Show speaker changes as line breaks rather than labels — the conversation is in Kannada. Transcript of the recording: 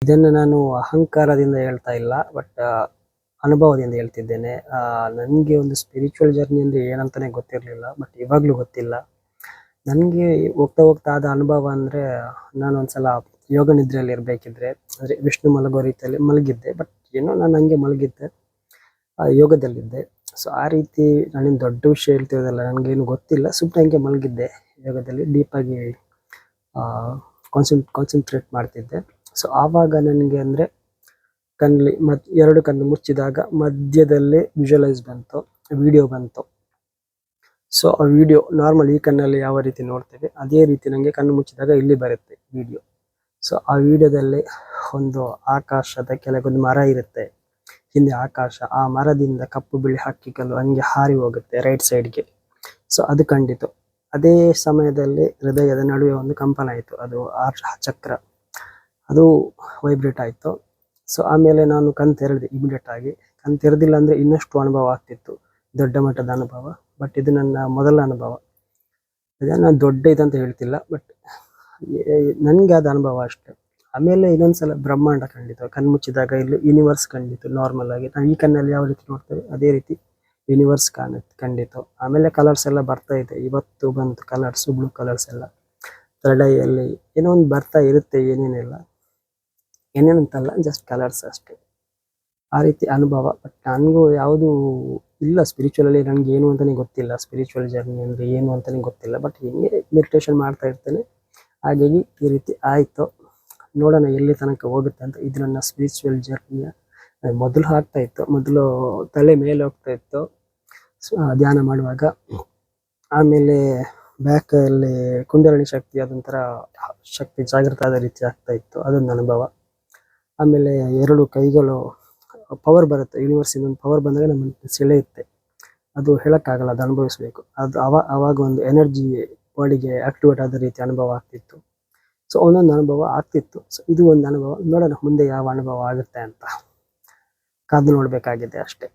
ಇದನ್ನು ನಾನು ಅಹಂಕಾರದಿಂದ ಹೇಳ್ತಾ ಇಲ್ಲ, ಬಟ್ ಅನುಭವದಿಂದ ಹೇಳ್ತಿದ್ದೇನೆ. ನನಗೆ ಒಂದು ಸ್ಪಿರಿಚುವಲ್ ಜರ್ನಿ ಅಂದರೆ ಏನಂತಾನೆ ಗೊತ್ತಿರಲಿಲ್ಲ, ಬಟ್ ಇವಾಗಲೂ ಗೊತ್ತಿಲ್ಲ. ನನಗೆ ಹೋಗ್ತಾ ಹೋಗ್ತಾ ಆದ ಅನುಭವ ಅಂದರೆ, ನಾನು ಒಂದ್ಸಲ ಯೋಗ ನಿದ್ರೆಯಲ್ಲಿ ಇರಬೇಕಿದ್ರೆ, ಅಂದರೆ ವಿಷ್ಣು ಮಲಗೋ ರೀತಿಯಲ್ಲಿ ಮಲಗಿದ್ದೆ. ಬಟ್ ಏನೋ ನಾನು ಹಂಗೆ ಮಲಗಿದ್ದೆ, ಯೋಗದಲ್ಲಿದ್ದೆ. ಸೊ ಆ ರೀತಿ ನಾನೇನು ದೊಡ್ಡ ವಿಷಯ ಹೇಳ್ತಿರೋದಲ್ಲ, ನನಗೇನು ಗೊತ್ತಿಲ್ಲ, ಸುಮ್ಮನೆ ಹಂಗೆ ಮಲಗಿದ್ದೆ ಯೋಗದಲ್ಲಿ ಡೀಪಾಗಿ ಕಾನ್ಸಂಟ್ರೇಟ್ ಮಾಡ್ತಿದ್ದೆ. ಸೊ ಆವಾಗ ನನಗೆ ಅಂದರೆ ಕಣ್ಣಲ್ಲಿ ಎರಡು ಕಣ್ಣು ಮುಚ್ಚಿದಾಗ ಮಧ್ಯದಲ್ಲಿ ವಿಜುವಲೈಸ್ ಬಂತು, ವಿಡಿಯೋ ಬಂತು. ಸೊ ಆ ವಿಡಿಯೋ ನಾರ್ಮಲ್ ಈ ಕಣ್ಣಲ್ಲಿ ಯಾವ ರೀತಿ ನೋಡ್ತೇವೆ ಅದೇ ರೀತಿ ನನಗೆ ಕಣ್ಣು ಮುಚ್ಚಿದಾಗ ಇಲ್ಲಿ ಬರುತ್ತೆ ವಿಡಿಯೋ. ಸೊ ಆ ವಿಡಿಯೋದಲ್ಲಿ ಒಂದು ಆಕಾಶದ ಕೆಳಗೊಂದು ಮರ ಇರುತ್ತೆ, ಹಿಂದೆ ಆಕಾಶ, ಆ ಮರದಿಂದ ಕಪ್ಪು ಬಿಳಿ ಹಕ್ಕಿಗಳು ಹಂಗೆ ಹಾರಿ ಹೋಗುತ್ತೆ ರೈಟ್ ಸೈಡ್ಗೆ. ಸೊ ಅದು ಕಂಡಿತು. ಅದೇ ಸಮಯದಲ್ಲಿ ಹೃದಯದ ನಡುವೆ ಒಂದು ಕಂಪನ ಆಯಿತು, ಅದು ಚಕ್ರ ಅದು ವೈಬ್ರೇಟ್ ಆಯಿತು. ಸೊ ಆಮೇಲೆ ನಾನು ಕಣ್ ತೆರೆದೆ ಇಮಿಡಿಯೇಟ್ ಆಗಿ. ಕಣ್ ತೆರೆದಿಲ್ಲ ಅಂದರೆ ಇನ್ನಷ್ಟು ಅನುಭವ ಆಗ್ತಿತ್ತು, ದೊಡ್ಡ ಮಟ್ಟದ ಅನುಭವ. ಬಟ್ ಇದು ನನ್ನ ಮೊದಲ ಅನುಭವ. ನಾನು ದೊಡ್ಡ ಇದಂತ ಹೇಳ್ತಿಲ್ಲ, ಬಟ್ ನನಗೆ ಅದು ಅನುಭವ ಅಷ್ಟೆ. ಆಮೇಲೆ ಇನ್ನೊಂದ್ಸಲ ಬ್ರಹ್ಮಾಂಡ ಕಂಡಿತು, ಕಣ್ಮುಚ್ಚಿದಾಗ ಇಲ್ಲಿ ಯೂನಿವರ್ಸ್ ಕಂಡಿತು. ನಾರ್ಮಲ್ ಆಗಿ ನಾವು ಈ ಕಣ್ಣಲ್ಲಿ ಯಾವ ರೀತಿ ನೋಡ್ತೇವೆ ಅದೇ ರೀತಿ ಯೂನಿವರ್ಸ್ ಕಂಡಿತು. ಆಮೇಲೆ ಕಲರ್ಸ್ ಎಲ್ಲ ಬರ್ತಾ ಇದೆ, ಇವತ್ತು ಬಂತು ಕಲರ್ಸ್, ಬ್ಲೂ ಕಲರ್ಸ್ ಎಲ್ಲ ತಲೆಯಲ್ಲಿ ಏನೋ ಒಂದು ಬರ್ತಾ ಇರುತ್ತೆ, ಏನೇನಂತಲ್ಲ, ಜಸ್ಟ್ ಕಲರ್ಸ್ ಅಷ್ಟೇ. ಆ ರೀತಿ ಅನುಭವ. ಬಟ್ ನನಗೂ ಯಾವುದು ಇಲ್ಲ ಸ್ಪಿರಿಚುವಲಲ್ಲಿ, ನನಗೆ ಏನು ಅಂತಲೇ ಗೊತ್ತಿಲ್ಲ. ಸ್ಪಿರಿಚುವಲ್ ಜರ್ನಿ ಅಂದರೆ ಏನು ಅಂತಲೇ ಗೊತ್ತಿಲ್ಲ. ಬಟ್ ಹಿಂಗೆ ಮೆಡಿಟೇಷನ್ ಮಾಡ್ತಾ ಇರ್ತೇನೆ, ಹಾಗಾಗಿ ಈ ರೀತಿ ಆಯಿತು. ನೋಡೋಣ ಎಲ್ಲಿ ತನಕ ಹೋಗುತ್ತೆ ಅಂತ. ಇದು ನನ್ನ ಸ್ಪಿರಿಚುವಲ್ ಜರ್ನಿಯ ಮೊದಲು ಆಗ್ತಾ ಇತ್ತು, ಮೊದಲು ತಲೆ ಮೇಲೆ ಹೋಗ್ತಾ ಇತ್ತು ಧ್ಯಾನ ಮಾಡುವಾಗ. ಆಮೇಲೆ ಬ್ಯಾಕಲ್ಲಿ ಕುಂಡಲಿನಿ ಶಕ್ತಿ, ಅದೊಂಥರ ಶಕ್ತಿ ಜಾಗೃತ ಆದ ರೀತಿ ಆಗ್ತಾ ಇತ್ತು, ಅದೊಂದು ಅನುಭವ. ಆಮೇಲೆ ಎರಡು ಕೈಗಳು ಪವರ್ ಬರುತ್ತೆ, ಯೂನಿವರ್ಸಿಂದ ಒಂದು ಪವರ್ ಬಂದಾಗ ನಮ್ಮ ಸೆಳೆಯುತ್ತೆ, ಅದು ಹೇಳೋಕ್ಕಾಗಲ್ಲ, ಅದು ಅನುಭವಿಸ್ಬೇಕು. ಅದು ಅವಾಗ ಒಂದು ಎನರ್ಜಿ ಬಾಡಿಗೆ ಆಕ್ಟಿವೇಟ್ ಆದ ರೀತಿ ಅನುಭವ ಆಗ್ತಿತ್ತು. ಸೊ ಒಂದೊಂದು ಅನುಭವ ಆಗ್ತಿತ್ತು. ಸೊ ಇದು ಒಂದು ಅನುಭವ. ನೋಡೋಣ ಮುಂದೆ ಯಾವ ಅನುಭವ ಆಗುತ್ತೆ ಅಂತ ಕಾದು ನೋಡಬೇಕಾಗಿದೆ ಅಷ್ಟೇ.